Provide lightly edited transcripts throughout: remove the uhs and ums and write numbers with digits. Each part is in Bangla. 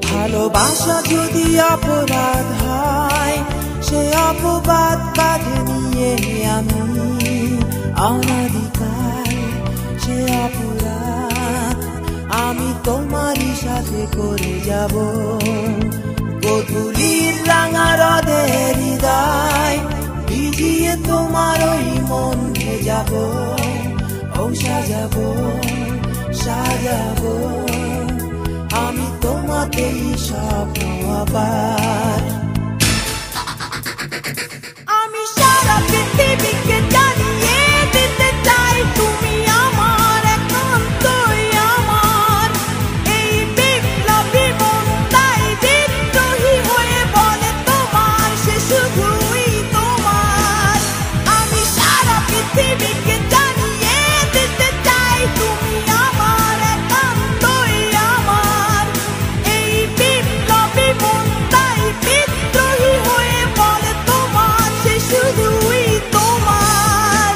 ভালোবাসা যদি অপরাধ হয়, সে অপবাদ কাঁধে নিয়ে আমি অনাদিকাল সে অপরাধ আমি তোমারই সাথে করে যাব। গধূলির রাঙা রোদের হৃদয় ভিজিয়ে তোমার ওই মন ভেজাবো, ও সাজাবো সাজাবো আমি তোমাতেই স্বপ্ন আবার। আমি সারা পৃথিবীকে জানিয়ে দিতে চাই তুমি আমার একান্তই আমার। এই বিপ্লবী মন তাই বিদ্রোহী হয়ে বলে তোমার সে শুধুই তোমার। আমি সারা পৃথিবীকে জানিয়ে দিতে চাই তুমি আমার একান্তই আমার। এই বিপ্লবী মন তাই বিদ্রোহী হয়ে বলে তোমার সে শুধুই তোমার।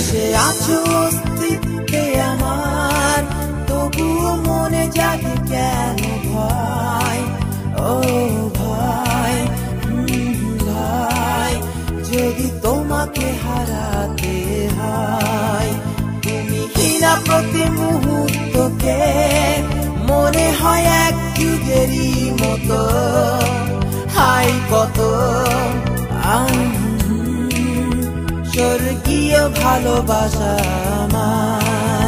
সে আছো অস্তিত্বে আমার, তবুও মনে জাগে কেন ভয়, ও ভয় ভয় যদি তোমাকে হারাতে হয়। তুমি হীনা প্রতি মুহূর্তকে মনে হয় এক যুগেরই মতো, হাই কত স্বর্গীয় ভালোবাসা আমার।